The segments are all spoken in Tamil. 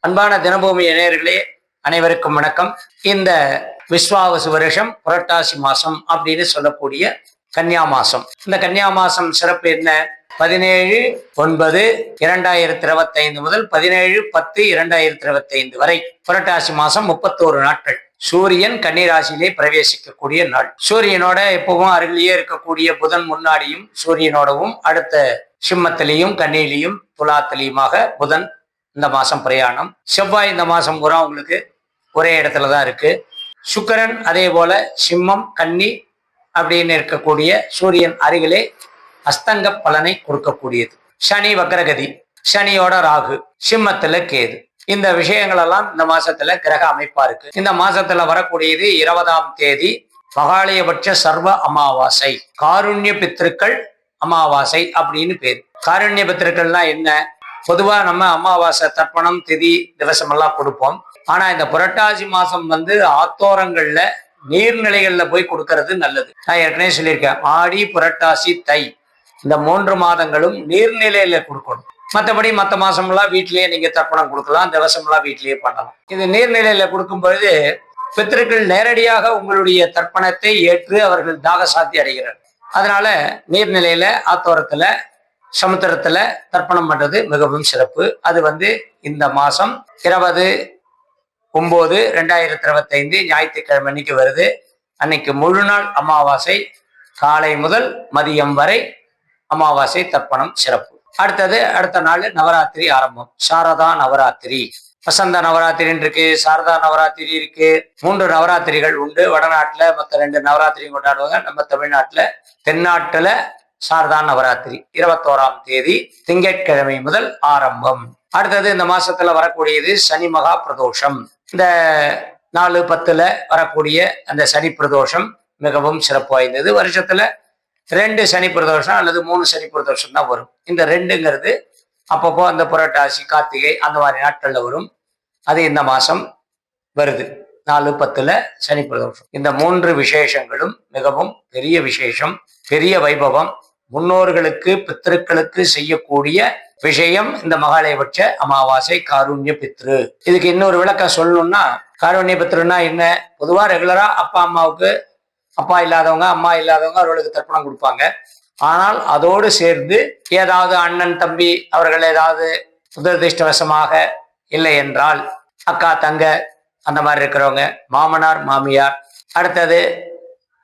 அன்பான தினபூமி நேயர்களே, அனைவருக்கும் வணக்கம். இந்த விஸ்வாவசு வருஷம் புரட்டாசி மாசம் அப்படின்னு சொல்லக்கூடிய கன்னியா மாசம். இந்த கன்னியா மாசம் சிறப்பு என்ன? 17/9/2025 முதல் 17/10/2025 வரை புரட்டாசி மாசம் 31 நாட்கள். சூரியன் கன்னி ராசியிலே பிரவேசிக்கக்கூடிய நாள். சூரியனோட எப்பவும் அருகிலேயே இருக்கக்கூடிய புதன் முன்னாடியும் சூரியனோடவும், அடுத்த சிம்மத்திலையும் கன்னியிலையும் துலாத்திலையுமாக புதன் இந்த மாசம் பிரயாணம். செவ்வாய் இந்த மாசம் பூரா உங்களுக்கு ஒரே இடத்துல தான் இருக்கு. சுக்கிரன் அதே போல சிம்மம் கன்னி அப்படின்னு இருக்கக்கூடிய சூரியன் அருகிலே அஸ்தங்க பலனை கொடுக்கக்கூடியது. சனி வக்ரகதி, சனியோட ராகு, சிம்மத்துல கேது. இந்த விஷயங்கள் எல்லாம் இந்த மாசத்துல கிரக அமைப்பா இருக்கு. இந்த மாசத்துல வரக்கூடியது 20ஆம் தேதி மகாலயபட்ச சர்வ அமாவாசை, காருண்ய பித்திருக்கள் அமாவாசை அப்படின்னு பேர். காருண்ய பித்திருக்கள்னா என்ன? பொதுவா நம்ம அமாவாசை தர்ப்பணம் திதி திவசம் எல்லாம் கொடுப்போம். ஆனா இந்த புரட்டாசி மாசம் ஆத்தோரங்கள்ல நீர்நிலைகள்ல போய் கொடுக்கறது நல்லது. நான் ஏற்கனவே சொல்லியிருக்கேன், ஆடி புரட்டாசி தை இந்த 3 மாதங்களும் நீர்நிலையில கொடுக்கணும். மற்றபடி மற்ற மாசம்லாம் வீட்டிலேயே நீங்க தர்ப்பணம் கொடுக்கலாம், திவசம்லாம் வீட்டிலேயே பண்ணலாம். இது நீர்நிலையில கொடுக்கும் பொழுது பித்திருக்கள் நேரடியாக உங்களுடைய தர்ப்பணத்தை ஏற்று அவர்கள் தாக சாத்தி அடைகிறார். அதனால நீர்நிலையில ஆத்தோரத்துல சமுத்திரத்துல தர்ப்பணம் பண்றது மிகவும் சிறப்பு. அது இந்த மாசம் 20/9/2025 ஞாயிற்றுக்கிழமை அன்னைக்கு வருது. அன்னைக்கு முழு நாள் அமாவாசை, காலை முதல் மதியம் வரை அமாவாசை தர்ப்பணம் சிறப்பு. அடுத்த நாள் நவராத்திரி ஆரம்பம். சாரதா நவராத்திரி, வசந்த நவராத்திரின்னு இருக்கு, சாரதா நவராத்திரி இருக்கு. 3 நவராத்திரிகள் உண்டு. வடநாட்டுல மற்ற 2 நவராத்திரியும் கொண்டாடுவாங்க. நம்ம தமிழ்நாட்டுல தென்னாட்டுல சாரதா நவராத்திரி 21ஆம் தேதி திங்கட்கிழமை முதல் ஆரம்பம். அடுத்தது இந்த மாசத்துல வரக்கூடியது சனி மகா பிரதோஷம். இந்த 4/10 வரக்கூடிய அந்த சனி பிரதோஷம் மிகவும் சிறப்பு வாய்ந்தது. வருஷத்துல 2 சனி பிரதோஷம் அல்லது 3 சனி பிரதோஷம் தான் வரும். இந்த 2ங்கிறது அப்பப்போ அந்த புரட்டாசி கார்த்திகை அந்த மாதிரி நாட்கள்ல வரும். அது இந்த மாசம் வருது. 4/10 சனி பிரதோஷம். இந்த 3 விசேஷங்களும் மிகவும் பெரிய விசேஷம், பெரிய வைபவம். முன்னோர்களுக்கு பித்திருக்களுக்கு செய்யக்கூடிய விஷயம் இந்த மகாலயபட்ச அமாவாசை காருண்ய பித்ரு. இதுக்கு இன்னொரு விளக்கம் சொல்லணும்னா, காருண்ய பித்ருன்னா என்ன? பொதுவா ரெகுலரா அம்மாவுக்கு அப்பா இல்லாதவங்க அம்மா இல்லாதவங்க அவர்களுக்கு தர்ப்பணம் கொடுப்பாங்க. ஆனால் அதோடு சேர்ந்து ஏதாவது அண்ணன் தம்பி அவர்கள் ஏதாவது துரதிருஷ்டவசமாக இல்லை என்றால் அக்கா தங்க அந்த மாதிரி இருக்கிறவங்க, மாமனார் மாமியார், அடுத்தது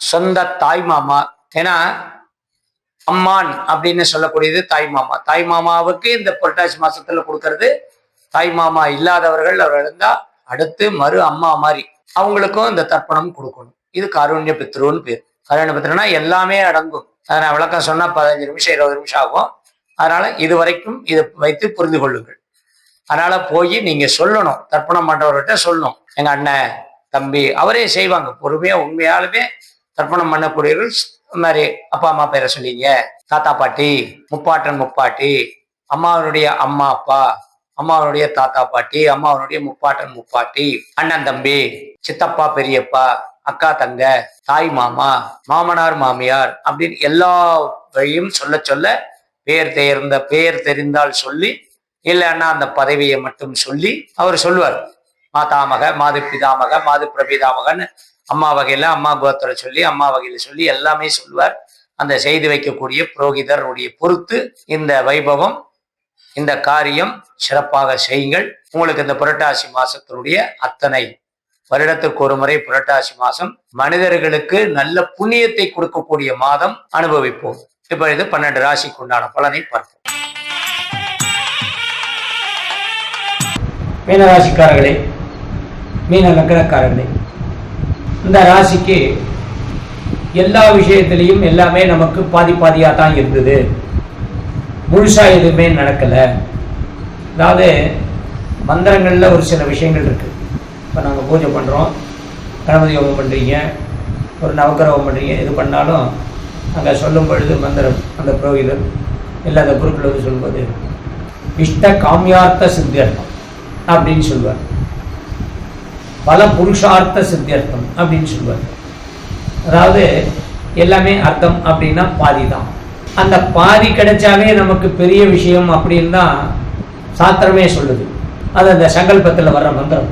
சொந்த தாய் மாமா. ஏன்னா அம்மான் அப்படின்னு சொல்லக்கூடியது தாய் மாமா. தாய் மாமாவுக்கு இந்த புரட்டாசி மாசத்துல கொடுக்கறது. தாய் மாமா இல்லாதவர்கள் அவர் இருந்தா அடுத்து மறு அம்மா மாதிரி அவங்களுக்கும் இந்த தர்ப்பணம் கொடுக்கணும். இது காருண்ய பித்ருன்னு பேர். காருண்ய பித்ருன்னா எல்லாமே அடங்கும். அதை நான் விளக்கம் சொன்னா 15 நிமிஷம் 20 நிமிஷம் ஆகும். அதனால இது வரைக்கும் இதை வைத்து புரிந்து கொள்ளுங்கள். அதனால போய் நீங்க சொல்லணும், தர்ப்பணம் பண்றவர்கிட்ட சொல்லணும். எங்க அண்ணன் தம்பி அவரே செய்வாங்க. பொறுமையா உண்மையாலுமே தர்ப்பணம் பண்ணக்கூடியவர்கள் மாதிரி அப்பா அம்மா பேரை சொல்லிங்க, தாத்தா பாட்டி, முப்பாட்டன் முப்பாட்டி, அம்மாவனுடைய அம்மா அப்பா, அம்மாவனுடைய தாத்தா பாட்டி, அம்மாவனுடைய முப்பாட்டன் முப்பாட்டி, அண்ணன் தம்பி, சித்தப்பா பெரியப்பா, அக்கா தங்க, தாய் மாமா, மாமனார் மாமியார் அப்படின்னு எல்லா வழியும் சொல்ல சொல்ல பெயர் தெரிந்தால் சொல்லி, இல்லைன்னா அந்த பதவியை மட்டும் சொல்லி அவர் சொல்லுவார். மாதாமக, மாது பிதாமக, மாது பிரபிதாமகன்னு அம்மா வகையில அம்மா கோத்திர சொல்லி, அம்மா வகையில சொல்லி எல்லாமே சொல்லுவார். அந்த செய்து வைக்கக்கூடிய புரோகிதருடைய பொறுத்து இந்த வைபவம், இந்த காரியம் சிறப்பாக செய்யுங்கள். உங்களுக்கு இந்த புரட்டாசி மாசத்தினுடைய அத்தனை வருடத்துக்கு ஒரு முறை புரட்டாசி மாசம் மனிதர்களுக்கு நல்ல புண்ணியத்தை கொடுக்கக்கூடிய மாதம் அனுபவிப்போம். இப்பொழுது 12 ராசிக்கு உண்டான பலனை பார்ப்போம். மீன ராசிக்காரர்களே, மீன லக்னக்காரர்களே, இந்த ராசிக்கு எல்லா விஷயத்திலையும் எல்லாமே நமக்கு பாதியாக தான் இருந்தது. முழுசா எதுவுமே நடக்கலை. அதாவது மந்திரங்களில் ஒரு சில விஷயங்கள் இருக்குது. இப்போ நாங்கள் பூஜை பண்ணுறோம், கணபதி ஹோமம் பண்ணுறீங்க, ஒரு நவக்கிரக ஹோமம் பண்ணுறீங்க, இது பண்ணாலும் அங்கே சொல்லும் பொழுது மந்திரம் அந்த புரோகிதர் இல்லை அந்த குருக்கள் சொல்லும்போது இஷ்ட காமியார்த்த சித்தியர்த்தம் அப்படின்னு சொல்லுவார், பல புருஷார்த்த சித்தியர்த்தம் அப்படின்னு சொல்லுவார். அதாவது எல்லாமே அர்த்தம் அப்படின்னா பாதி தான். அந்த பாதி கிடைச்சாவே நமக்கு பெரிய விஷயம் அப்படின்னு தான் சாஸ்திரமே சொல்லுது. அது அந்த சங்கல்பத்தில் வர்ற மந்திரம்.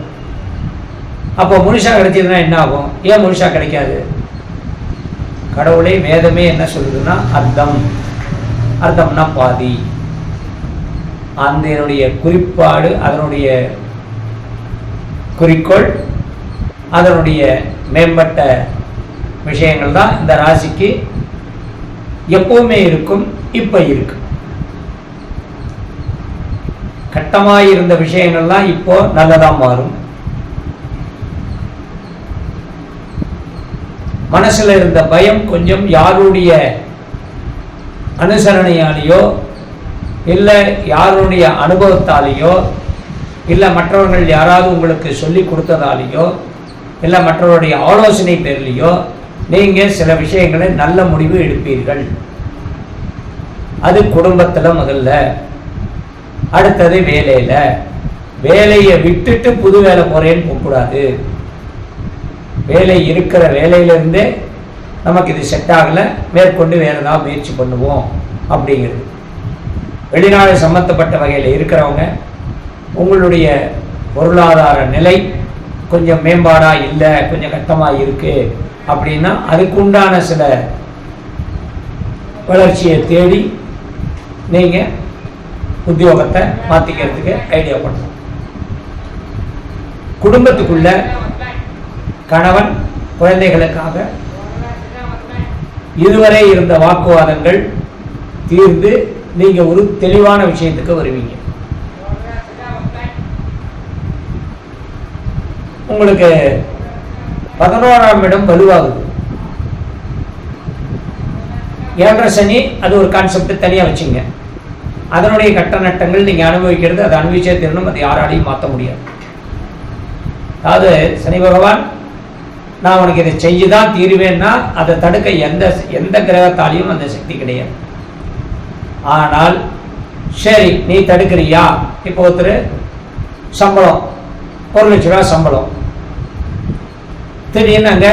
அப்போ முழுசா கிடைச்சதுன்னா என்ன ஆகும்? ஏன் முழுசா கிடைக்காது? கடவுளே வேதமே என்ன சொல்லுதுன்னா அர்த்தம்னா பாதி. அதனுடைய குறிப்பாடு, அதனுடைய குறிக்கோள், அதனுடைய மேம்பட்ட விஷயங்கள் தான் இந்த ராசிக்கு எப்பவுமே இருக்கும். இப்ப இருக்கு. கட்டமாயிருந்த விஷயங்கள்லாம் இப்போ நல்லதா மாறும். மனசுல இருந்த பயம் கொஞ்சம் யாருடைய அனுசரணையாலேயோ இல்லை யாருடைய அனுபவத்தாலேயோ இல்லை மற்றவர்கள் யாராவது உங்களுக்கு சொல்லி கொடுத்ததாலேயோ இல்லை மற்றவருடைய ஆலோசனை பேர்லையோ நீங்கள் சில விஷயங்களை நல்ல முடிவு எடுப்பீர்கள். அது குடும்பத்தில் முதல்ல. அடுத்தது வேலையில். வேலையை விட்டுட்டு புது வேலை போகிறேன்னு போகக்கூடாது. வேலை இருக்கிற வேலையிலேருந்தே நமக்கு இது செட் ஆகலை, மேற்கொண்டு வேறு ஏதாவது முயற்சி பண்ணுவோம் அப்படிங்கிறது. வெளிநாடு சம்பந்தப்பட்ட வகையில் இருக்கிறவங்க உங்களுடைய பொருளாதார நிலை கொஞ்சம் மேம்பாடாக இல்லை, கொஞ்சம் கஷ்டமாக இருக்குது அப்படின்னா அதுக்கு உண்டான சில வளர்ச்சியை தேடி நீங்கள் உத்தியோகத்தை மாற்றிக்கிறதுக்கு ஐடியா பண்ணணும். குடும்பத்துக்குள்ள கணவன் குழந்தைகளுக்காக இதுவரை இருந்த வாக்குவாதங்கள் தீர்ந்து நீங்க ஒரு தெளிவான விஷயத்துக்கு வருவீங்க. உங்களுக்கு 11ஆம் இடம் வலுவாகுது. 7.5 சனி அது ஒரு கான்செப்ட் தனியா வச்சுங்க. அதனுடைய கட்ட நட்டங்கள் நீங்க அனுபவிக்கிறது, அதை அனுபவிச்சே தீரணும். அது யாராலையும் மாற்ற முடியாது. அதாவது சனி பகவான் நான் உனக்கு இதை செஞ்சுதான் தீருவேன்னா அதை தடுக்க எந்த கிரகத்தாலையும் அந்த சக்தி கிடையாது. ஆனால் சரி நீ தடுக்கிறியா? இப்போ ஒருத்தர் சம்பளம் 1 லட்ச ரூபா சம்பளம், திடீர்னு அங்கே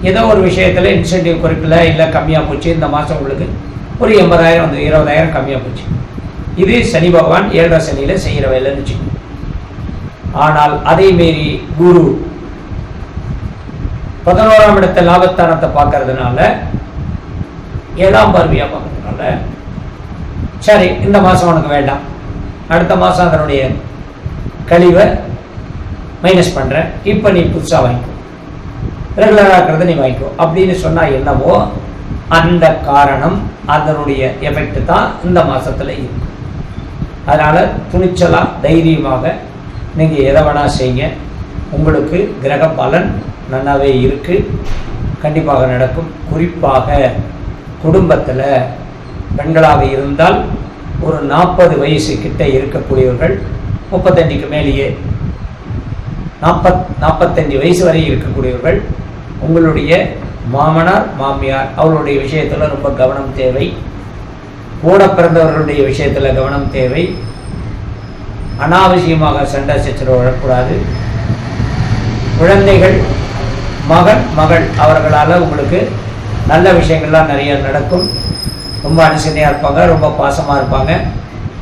ஏதோ ஒரு விஷயத்தில் இன்சென்டிவ் குறைக்கல, இல்லை கம்மியாக போச்சு, இந்த மாதம் உங்களுக்கு ஒரு 80,000 வந்து 20,000 கம்மியாக போச்சு. இது சனி பகவான் 7.5 சனியில் செய்கிற வேலைன்னு வச்சுக்கணும். ஆனால் அதை மீறி குரு 11ஆம் இடத்தை லாபஸ்தானத்தை பார்க்கறதுனால, 7ஆம் பார்வையாக பார்க்கறதுனால சரி இந்த மாதம் உனக்கு வேண்டாம், அடுத்த மாதம் அதனுடைய கழிவை மைனஸ் பண்ணுறேன், இப்போ நீ புதுசாக வாங்கிக்கோ, ரெகுலராக இருக்கிறத நீ வாங்கிக்கோ அப்படின்னு சொன்னால் என்னவோ அந்த காரணம், அதனுடைய எஃபெக்ட் தான் இந்த மாதத்தில் இருக்கும். அதனால் துணிச்சலாக தைரியமாக நீங்கள் எதை வேணால் செய்யுங்க. உங்களுக்கு கிரக பலன் நல்லாவே இருக்குது, கண்டிப்பாக நடக்கும். குறிப்பாக குடும்பத்தில் பெண்களாக இருந்தால் ஒரு 40 வயசு கிட்ட இருக்கக்கூடியவர்கள், 35க்கு மேலேயே 45 வயசு வரை இருக்கக்கூடியவர்கள், உங்களுடைய மாமனார் மாமியார் அவர்களுடைய விஷயத்தில் ரொம்ப கவனம் தேவை. கூட பிறந்தவர்களுடைய விஷயத்தில் கவனம் தேவை. அனாவசியமாக சண்டை சச்சரவு வரக்கூடாது. குழந்தைகள், மகன் மகள் அவர்களால் உங்களுக்கு நல்ல விஷயங்கள்லாம் நிறைய நடக்கும். ரொம்ப அனுசரணையாக இருப்பாங்க, ரொம்ப பாசமாக இருப்பாங்க.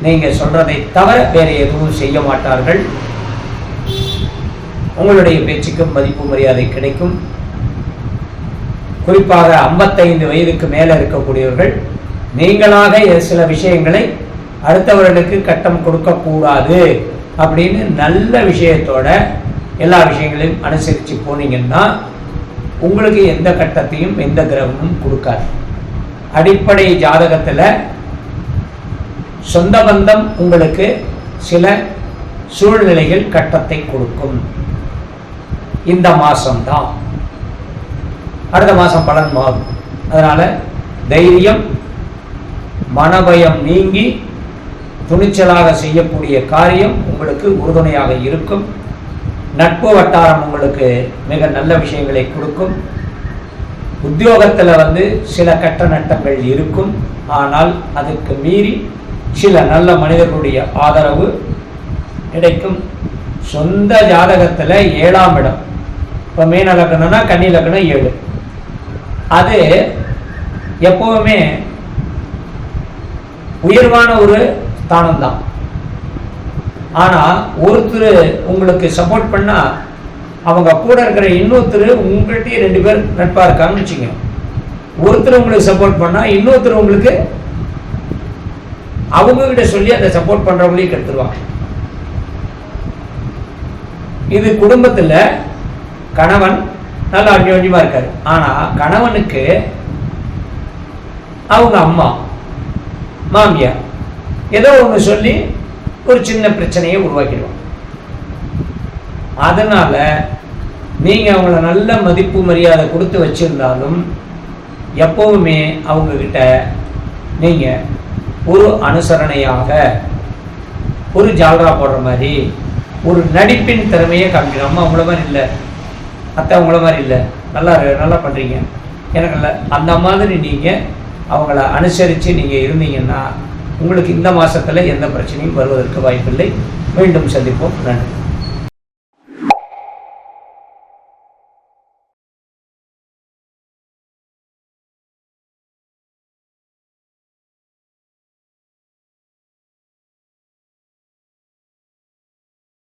நீங்கள் சொல்கிறதை தவிர வேறு எதுவும் செய்ய மாட்டார்கள். உங்களுடைய பேச்சுக்கும் மதிப்பு மரியாதை கிடைக்கும். குறிப்பாக 55 வயதுக்கு மேலே இருக்கக்கூடியவர்கள் நீங்களாக சில விஷயங்களை அடுத்தவர்களுக்கு கட்டம் கொடுக்கக்கூடாது அப்படின்னு நல்ல விஷயத்தோட எல்லா விஷயங்களையும் அனுசரித்து போனீங்கன்னா உங்களுக்கு எந்த கட்டத்தையும் எந்த கிரகமும் கொடுக்காது. அடிப்படை ஜாதகத்தில் சொந்த பந்தம் உங்களுக்கு சில சூழ்நிலைகள் கட்டத்தை கொடுக்கும். இந்த மாதம்தான், அடுத்த மாதம் பலன் மாறும். அதனால் தைரியம், மனபயம் நீங்கி துணிச்சலாக செய்யக்கூடிய காரியம் உங்களுக்கு உறுதுணையாக இருக்கும். நட்பு வட்டாரம் உங்களுக்கு மிக நல்ல விஷயங்களை கொடுக்கும். உத்தியோகத்தில் சில கட்ட நட்டங்கள் இருக்கும், ஆனால் அதுக்கு மீறி சில நல்ல மனிதர்களுடைய ஆதரவு கிடைக்கும். சொந்த ஜாதகத்தில் 7ஆம் இடம், இப்போ மீன லக்னம்னா கன்னி லக்னம் 7, அது எப்பவுமே உயர்வான ஒரு ஸ்தானம் தான். ஆனால் ஒருத்தர் உங்களுக்கு சப்போர்ட் பண்ணால் அவங்க கூட இருக்கிற இன்னொருத்தர் உங்கள்கிட்டயே 2 பேர் நட்பாக இருக்காங்கன்னு வச்சுங்க. ஒருத்தர் உங்களுக்கு சப்போர்ட் பண்ணால் இன்னொருத்தர் உங்களுக்கு அவங்ககிட்ட சொல்லி அதை சப்போர்ட் பண்ணுறவங்களையும் கெடுத்துருவாங்க. இது குடும்பத்தில் கணவன் நல்லா அந்யோன்யமாக இருக்காரு, ஆனால் கணவனுக்கு அவங்க அம்மா மாமியார் ஏதோ ஒன்று சொல்லி ஒரு சின்ன பிரச்சனையை உருவாக்கிடுவாங்க. அதனால நீங்கள் அவங்கள நல்ல மதிப்பு மரியாதை கொடுத்து வச்சிருந்தாலும் எப்பவுமே அவங்கக்கிட்ட நீங்கள் ஒரு அனுசரணையாக ஒரு ஜால்ரா போடுற மாதிரி ஒரு நடிப்பின் திறமையை காமிக்கணும். அம்மா அவங்கள மாதிரி இல்லை, அத்தை அவங்கள மாதிரி இல்லை, நல்லா பண்ணுறீங்க எனக்கு இல்லை, அந்த மாதிரி நீங்கள் அவங்கள அனுசரித்து நீங்கள் இருந்தீங்கன்னா உங்களுக்கு இந்த மாதத்தில் எந்த பிரச்சனையும் வருவதற்கு வாய்ப்பில்லை. மீண்டும் சந்திப்போம். நன்றி.